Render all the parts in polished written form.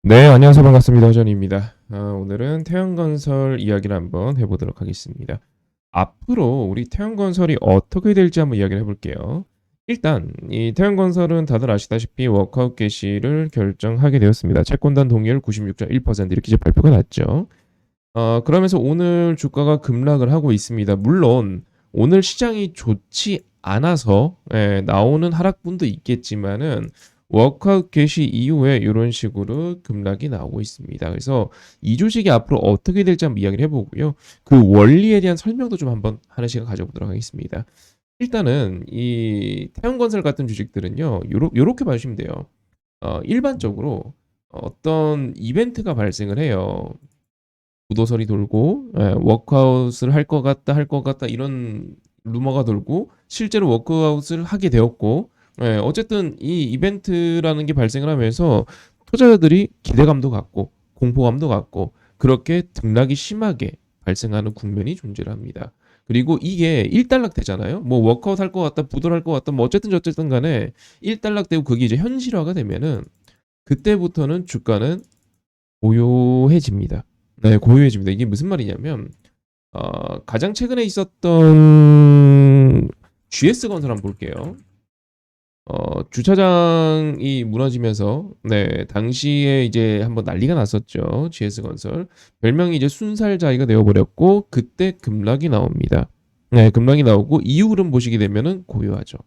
네, 안녕하세요. 반갑습니다. 허전입니다. 오늘은 태양건설 이야기를 한번 해보도록 하겠습니다. 앞으로 우리 태양건설이 어떻게 될지 한번 이야기를 해볼게요. 일단 이 태양건설은 다들 아시다시피 워크아웃 개시를 결정하게 되었습니다. 채권단 동의율 96.1% 이렇게 이제 발표가 났죠. 그러면서 오늘 주가가 급락을 하고 있습니다. 물론 오늘 시장이 좋지 않아서 나오는 하락분도 있겠지만은 워크아웃 개시 이후에 이런 식으로 급락이 나오고 있습니다. 그래서 이 주식이 앞으로 어떻게 될지 한번 이야기를 해보고요. 그 원리에 대한 설명도 좀 한번 하는 시간 가져보도록 하겠습니다. 일단은 이 태양건설 같은 주식들은요, 요렇게 봐주시면 돼요. 일반적으로 어떤 이벤트가 발생을 해요. 부도설이 돌고 워크아웃을 할 것 같다 할 것 같다 이런 루머가 돌고 실제로 워크아웃을 하게 되었고 어쨌든 이 이벤트라는 게 발생을 하면서 투자자들이 기대감도 갖고 공포감도 갖고 그렇게 등락이 심하게 발생하는 국면이 존재를 합니다. 그리고 이게 일단락 되잖아요. 뭐 워크아웃 할 것 같다, 부도를 할 것 같다, 뭐 어쨌든 간에 일단락 되고 그게 이제 현실화가 되면은 그때부터는 주가는 고요해집니다. 네, 고요해집니다. 이게 무슨 말이냐면 가장 최근에 있었던 GS건설 한번 볼게요. 주차장이 무너지면서 네, 당시에 이제 한번 난리가 났었죠. GS건설. 별명이 이제 순살자이가 되어버렸고 그때 급락이 나옵니다. 네, 급락이 나오고 이후 흐름 보시게 되면은 고요하죠.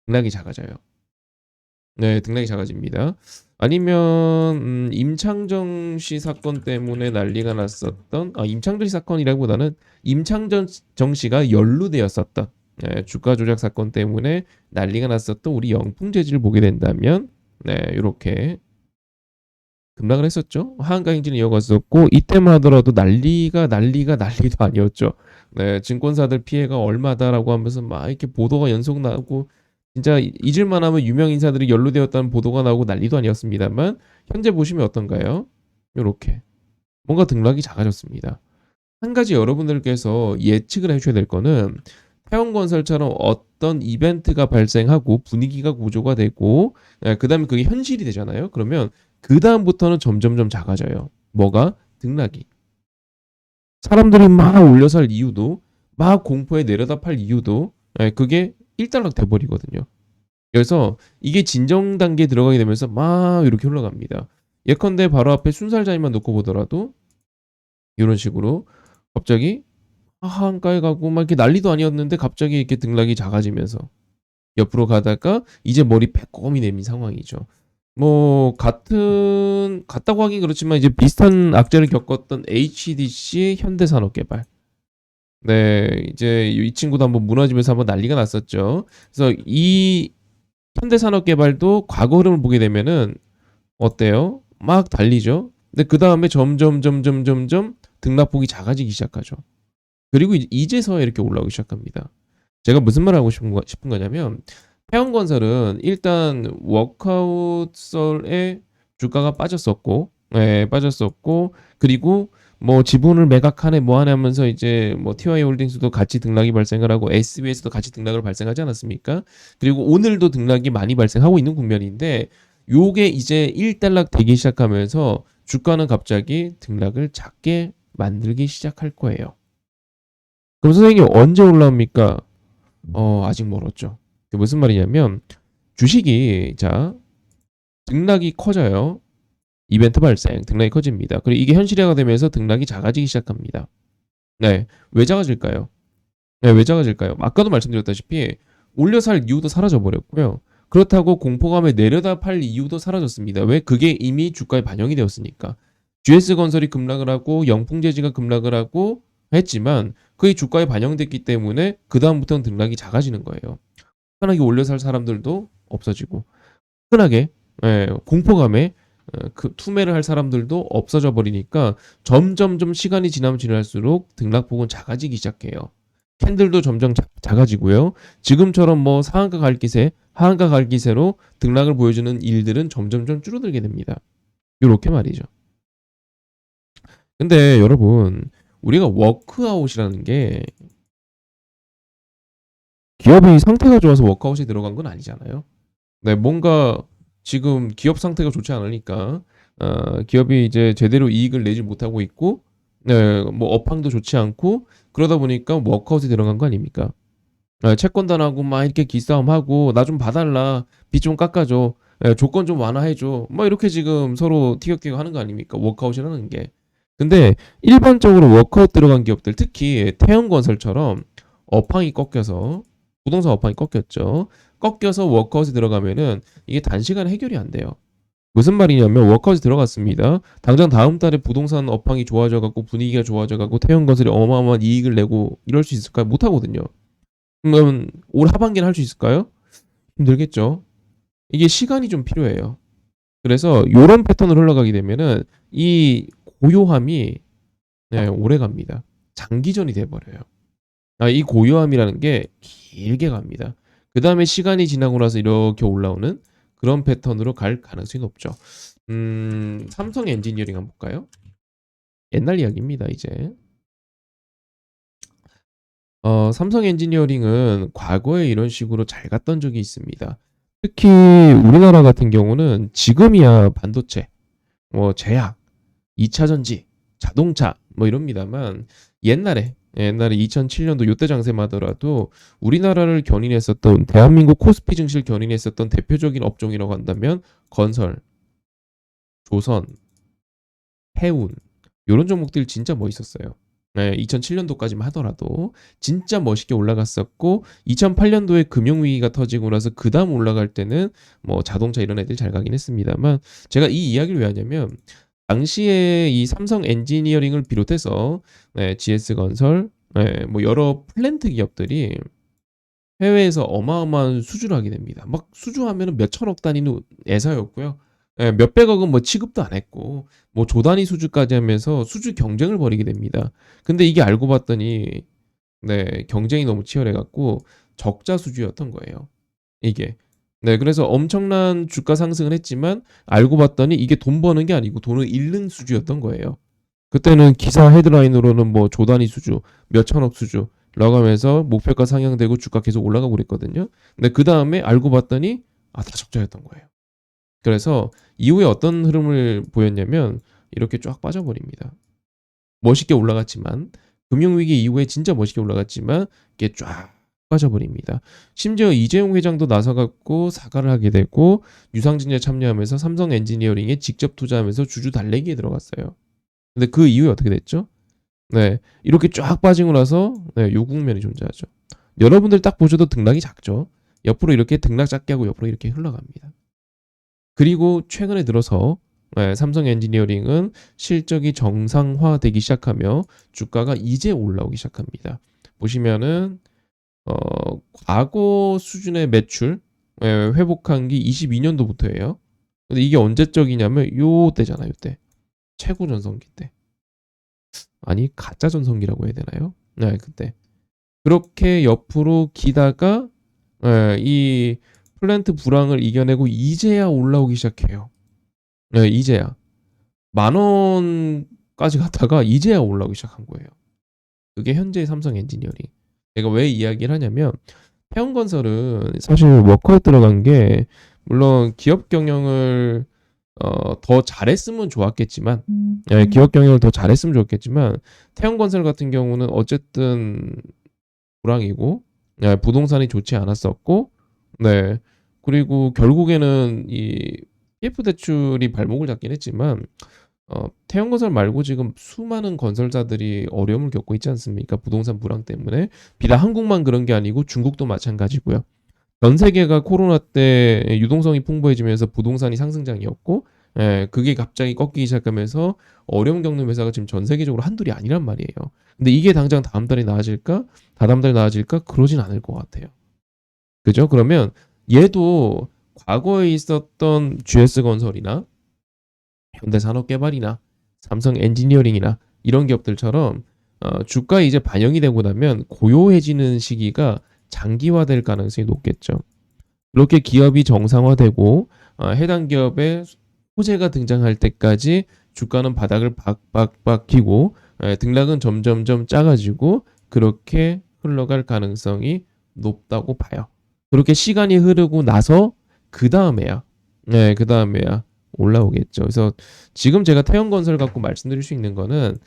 등락이 작아져요. 네, 등락이 작아집니다. 아니면 임창정 씨 사건 때문에 난리가 났었던 임창정 씨 사건이라기보다는 임창정 씨가 연루되었었던 주가 조작 사건 때문에 난리가 났었던 우리 영풍재질을 보게 된다면 네, 이렇게 급락을 했었죠. 하한가 행진을 이어갔었고 이때만 하더라도 난리도 아니었죠. 네, 증권사들 피해가 얼마다라고 하면서 막 이렇게 보도가 연속 나오고 진짜 잊을만 하면 유명 인사들이 연루되었다는 보도가 나오고 난리도 아니었습니다만 현재 보시면 어떤가요? 이렇게 뭔가 등락이 작아졌습니다. 한 가지 여러분들께서 예측을 해주셔야 될 거는 태원건설처럼 어떤 이벤트가 발생하고 분위기가 구조가 되고 그 다음에 그게 현실이 되잖아요. 그러면 그 다음부터는 점점점 작아져요. 뭐가? 등락이. 사람들이 막 올려서 할 이유도 막 공포에 내려다 팔 이유도 그게 일단락 돼버리거든요. 그래서 이게 진정 단계에 들어가게 되면서 막 이렇게 흘러갑니다. 예컨대 바로 앞에 순살자인만 놓고 보더라도 이런 식으로 갑자기 하한가에 가고 막 이렇게 난리도 아니었는데 갑자기 이렇게 등락이 작아지면서 옆으로 가다가 이제 머리 빼꼼히 내민 상황이죠. 뭐 같다고 하긴 그렇지만 이제 비슷한 악재를 겪었던 HDC 현대산업개발. 네, 이제 이 친구도 한번 무너지면서 한번 난리가 났었죠. 그래서 이 현대산업개발도 과거 흐름을 보게 되면은 어때요? 막 달리죠. 근데 그 다음에 점점 등락폭이 작아지기 시작하죠. 그리고 이제서야 이렇게 올라오기 시작합니다. 제가 무슨 말을 하고 싶은 거냐면 태양건설은 일단 워크아웃설에 주가가 빠졌었고, 빠졌었고, 그리고 뭐 지분을 매각하네 뭐 하네 하면서 이제 뭐 TY 홀딩스도 같이 등락이 발생을 하고 SBS도 같이 등락을 발생하지 않았습니까? 그리고 오늘도 등락이 많이 발생하고 있는 국면인데 요게 이제 1단락 되기 시작하면서 주가는 갑자기 등락을 작게 만들기 시작할 거예요. 그럼 선생님 언제 올라옵니까? 아직 멀었죠. 그게 무슨 말이냐면 주식이 자 등락이 커져요. 이벤트 발생, 등락이 커집니다. 그리고 이게 현실화가 되면서 등락이 작아지기 시작합니다. 네, 왜 작아질까요? 네, 왜 작아질까요? 아까도 말씀드렸다시피 올려 살 이유도 사라져 버렸고요. 그렇다고 공포감에 내려다 팔 이유도 사라졌습니다. 왜? 그게 이미 주가에 반영이 되었으니까. GS건설이 급락을 하고 영풍재지가 급락을 하고 했지만 그게 주가에 반영됐기 때문에 그 다음부터는 등락이 작아지는 거예요. 편하게 올려 살 사람들도 없어지고 흔하게 공포감에 그 투매를 할 사람들도 없어져 버리니까 점점점 시간이 지나면 지날수록 등락폭은 작아지기 시작해요. 캔들도 점점 작아지고요. 지금처럼 뭐 상한가 갈 기세, 하한가 갈 기세로 등락을 보여주는 일들은 점점점 줄어들게 됩니다. 이렇게 말이죠. 근데 여러분, 우리가 워크아웃이라는 게 기업이 상태가 좋아서 워크아웃이 들어간 건 아니잖아요. 네, 뭔가 지금 기업 상태가 좋지 않으니까 기업이 이제 제대로 이익을 내지 못하고 있고, 네, 뭐 업황도 좋지 않고 그러다 보니까 워크아웃에 들어간 거 아닙니까? 채권단하고 막 이렇게 기싸움하고 나 좀 봐달라, 빚 좀 깎아줘, 조건 좀 완화해줘, 뭐 이렇게 지금 서로 티격태격 하는 거 아닙니까? 워크아웃이라는 게. 근데 일반적으로 워크아웃 들어간 기업들, 특히 태형건설처럼 업황이 꺾여서, 부동산 업황이 꺾였죠. 꺾여서 워크아웃에 들어가면은 이게 단시간에 해결이 안 돼요. 무슨 말이냐면 워크아웃에 들어갔습니다. 당장 다음 달에 부동산 업황이 좋아져 갖고 분위기가 좋아져 갖고 태형건설이 어마어마한 이익을 내고 이럴 수 있을까요? 못 하거든요. 그러면 올 하반기는 할 수 있을까요? 힘들겠죠. 이게 시간이 좀 필요해요. 그래서 요런 패턴으로 흘러가게 되면은 이 고요함이, 네, 오래 갑니다. 장기전이 돼 버려요. 이 고요함이라는 게 길게 갑니다. 그다음에 시간이 지나고 나서 이렇게 올라오는 그런 패턴으로 갈 가능성이 높죠. 삼성 엔지니어링 한번 볼까요? 옛날 이야기입니다, 이제. 삼성 엔지니어링은 과거에 이런 식으로 잘 갔던 적이 있습니다. 특히 우리나라 같은 경우는 지금이야 반도체, 뭐 제약, 2차 전지, 자동차 뭐 이럽니다만, 옛날에 2007년도 요때 장세만 하더라도 우리나라를 견인했었던, 대한민국 코스피 증시를 견인했었던 대표적인 업종이라고 한다면 건설, 조선, 해운, 요런 종목들 진짜 멋있었어요. 2007년도까지만 하더라도 진짜 멋있게 올라갔었고, 2008년도에 금융위기가 터지고 나서 그 다음 올라갈 때는 뭐 자동차 이런 애들 잘 가긴 했습니다만, 제가 이 이야기를 왜 하냐면 당시에 이 삼성 엔지니어링을 비롯해서 GS건설, 뭐 여러 플랜트 기업들이 해외에서 어마어마한 수주를 하게 됩니다. 막 수주하면 몇 천억 단위는 애사였고요. 몇백억은 뭐 취급도 안 했고, 뭐 조 단위 수주까지 하면서 수주 경쟁을 벌이게 됩니다. 근데 이게 알고 봤더니, 경쟁이 너무 치열해갖고 적자 수주였던 거예요, 이게. 그래서 엄청난 주가 상승을 했지만 알고 봤더니 이게 돈 버는 게 아니고 돈을 잃는 수주였던 거예요. 그때는 기사 헤드라인으로는 뭐 조 단위 수주, 몇 천억 수주 라고 하면서 목표가 상향되고 주가 계속 올라가고 그랬거든요. 근데 그 다음에 알고 봤더니 다 적자였던 거예요. 그래서 이후에 어떤 흐름을 보였냐면 이렇게 쫙 빠져버립니다. 멋있게 올라갔지만, 금융위기 이후에 진짜 멋있게 올라갔지만 이게 쫙 빠져버립니다. 심지어 이재용 회장도 나서갖고 사과를 하게 되고 유상증자에 참여하면서 삼성 엔지니어링에 직접 투자하면서 주주 달래기에 들어갔어요. 근데 그 이후에 어떻게 됐죠? 이렇게 쫙 빠지고 나서 요 국면이 존재하죠. 여러분들 딱 보셔도 등락이 작죠. 옆으로 이렇게 등락 작게 하고 옆으로 이렇게 흘러갑니다. 그리고 최근에 들어서 삼성 엔지니어링은 실적이 정상화되기 시작하며 주가가 이제 올라오기 시작합니다. 보시면은 과거 수준의 매출 회복한 게 22년도부터예요. 근데 이게 언제적이냐면 요 때잖아요, 요때. 최고 전성기 때. 아니, 가짜 전성기라고 해야 되나요? 그때. 그렇게 옆으로 기다가 이 플랜트 불황을 이겨내고 이제야 올라오기 시작해요. 이제야. 10,000원까지 갔다가 이제야 올라오기 시작한 거예요. 그게 현재의 삼성 엔지니어링. 내가 왜 이야기를 하냐면, 태형건설은 사실 워커에 들어간 게 물론 기업 경영을 더 잘했으면 좋았겠지만, 기업 경영을 더 잘했으면 좋겠지만, 태형건설 같은 경우는 어쨌든 불황이고, 부동산이 좋지 않았었고, 그리고 결국에는 이 PF 대출이 발목을 잡긴 했지만, 태형건설 말고 지금 수많은 건설사들이 어려움을 겪고 있지 않습니까? 부동산 불황 때문에. 비단 한국만 그런 게 아니고 중국도 마찬가지고요. 전 세계가 코로나 때 유동성이 풍부해지면서 부동산이 상승장이었고, 그게 갑자기 꺾이기 시작하면서 어려움 겪는 회사가 지금 전 세계적으로 한둘이 아니란 말이에요. 근데 이게 당장 다음 달에 나아질까? 다다음 달에 나아질까? 그러진 않을 것 같아요. 그죠? 그러면 얘도 과거에 있었던 GS건설이나 현대산업개발이나 삼성 엔지니어링이나 이런 기업들처럼 주가에 이제 반영이 되고 나면 고요해지는 시기가 장기화될 가능성이 높겠죠. 이렇게 기업이 정상화되고 해당 기업의 호재가 등장할 때까지 주가는 바닥을 박박박 끼고 등락은 점점점 작아지고 그렇게 흘러갈 가능성이 높다고 봐요. 그렇게 시간이 흐르고 나서 그 다음에야 올라오겠죠. 그래서 지금 제가 태형건설 갖고 말씀드릴 수 있는 거는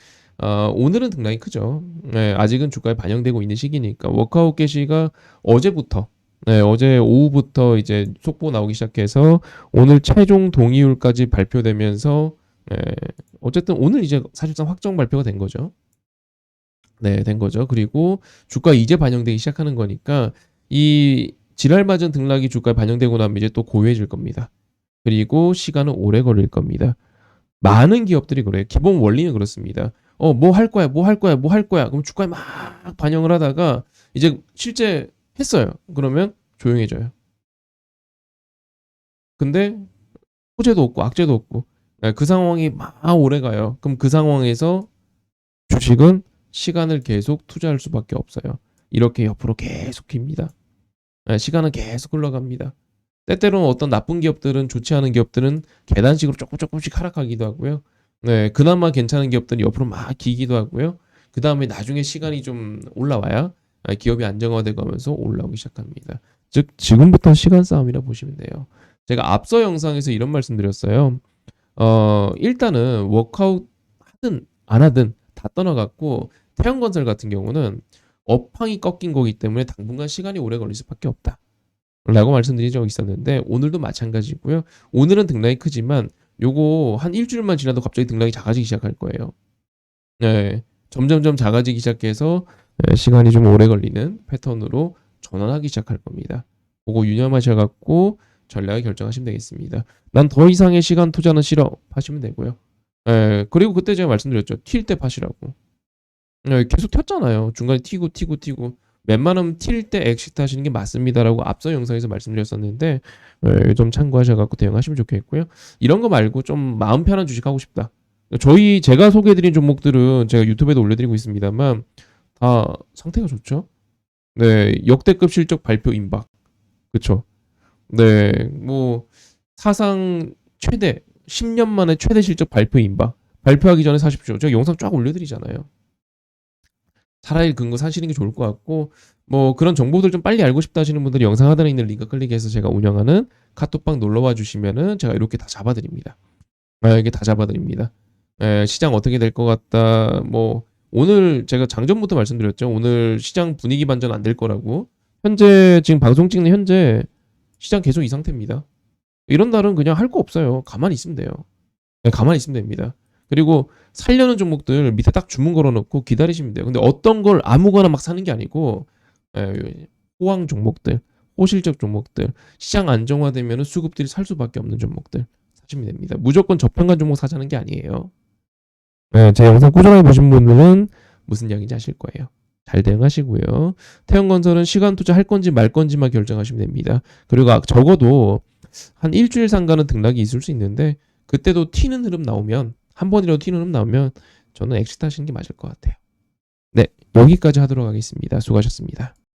오늘은 등락이 크죠. 네, 아직은 주가에 반영되고 있는 시기니까 워크아웃 게시가 어제부터 어제 오후부터 이제 속보 나오기 시작해서 오늘 최종 동의율까지 발표되면서 어쨌든 오늘 이제 사실상 확정 발표가 된 거죠. 네, 된 거죠. 그리고 주가 이제 반영되기 시작하는 거니까 이 지랄맞은 등락이 주가에 반영되고 나면 이제 또 고요해질 겁니다. 그리고 시간은 오래 걸릴 겁니다. 많은 기업들이 그래요. 기본 원리는 그렇습니다. 뭐 할 거야, 뭐 할 거야, 뭐 할 거야. 그럼 주가에 막 반영을 하다가 이제 실제 했어요. 그러면 조용해져요. 근데 호재도 없고 악재도 없고 그 상황이 막 오래 가요. 그럼 그 상황에서 주식은 시간을 계속 투자할 수밖에 없어요. 이렇게 옆으로 계속 깁니다. 시간은 계속 흘러갑니다. 때때로는 어떤 나쁜 기업들은 좋지 않은 기업들은 계단식으로 조금씩 하락하기도 하고요. 네, 그나마 괜찮은 기업들은 옆으로 막 기기도 하고요. 그 다음에 나중에 시간이 좀 올라와야 기업이 안정화되고 하면서 올라오기 시작합니다. 즉 지금부터 시간 싸움이라 보시면 돼요. 제가 앞서 영상에서 이런 말씀 드렸어요. 일단은 워크아웃 하든 안 하든 다 떠나갖고 태형건설 같은 경우는 업황이 꺾인 거기 때문에 당분간 시간이 오래 걸릴 수밖에 없다. 라고 말씀드린 적이 있었는데 오늘도 마찬가지고요. 오늘은 등락이 크지만 요거 한 일주일만 지나도 갑자기 등락이 작아지기 시작할 거예요. 네, 점점점 작아지기 시작해서 시간이 좀 오래 걸리는 패턴으로 전환하기 시작할 겁니다. 그거 유념하셔갖고 전략을 결정하시면 되겠습니다. 난 더 이상의 시간 투자는 싫어 하시면 되고요. 그리고 그때 제가 말씀드렸죠. 튈 때 파시라고. 계속 튀었잖아요. 중간에 튀고 웬만하면 튈 때 엑시트 하시는 게 맞습니다라고 앞서 영상에서 말씀드렸었는데 좀 참고하셔갖고 대응하시면 좋겠고요. 이런 거 말고 좀 마음 편한 주식 하고 싶다. 제가 소개해드린 종목들은 제가 유튜브에도 올려드리고 있습니다만 다 상태가 좋죠. 네, 역대급 실적 발표 임박. 그쵸. 네, 뭐 사상 최대 10년 만에 최대 실적 발표 임박. 발표하기 전에 사십시오. 제가 영상 쫙 올려드리잖아요. 차라리 근거 사시는 게 좋을 것 같고 뭐 그런 정보들 좀 빨리 알고 싶다 하시는 분들이 영상 하단에 있는 링크 클릭해서 제가 운영하는 카톡방 놀러와 주시면은 제가 이렇게 다 잡아드립니다. 이게 다 잡아드립니다. 시장 어떻게 될 것 같다. 뭐 오늘 제가 장전부터 말씀드렸죠. 오늘 시장 분위기 반전 안 될 거라고. 현재 지금 방송 찍는 현재 시장 계속 이 상태입니다. 이런 날은 그냥 할 거 없어요. 가만히 있으면 돼요. 가만히 있으면 됩니다. 그리고 살려는 종목들 밑에 딱 주문 걸어놓고 기다리시면 돼요. 근데 어떤 걸 아무거나 막 사는 게 아니고 호황 종목들, 호실적 종목들, 시장 안정화되면 수급들이 살 수밖에 없는 종목들 사시면 됩니다. 무조건 저평간 종목 사자는 게 아니에요. 제 영상 꾸준하게 보신 분들은 무슨 이야기인지 아실 거예요. 잘 대응하시고요. 태형건설은 시간 투자할 건지 말 건지만 결정하시면 됩니다. 그리고 적어도 한 일주일 상가는 등락이 있을 수 있는데 그때도 튀는 흐름 나오면 한 번이라도 튀는 흐름 나오면 저는 엑시트 하시는 게 맞을 것 같아요. 네, 여기까지 하도록 하겠습니다. 수고하셨습니다.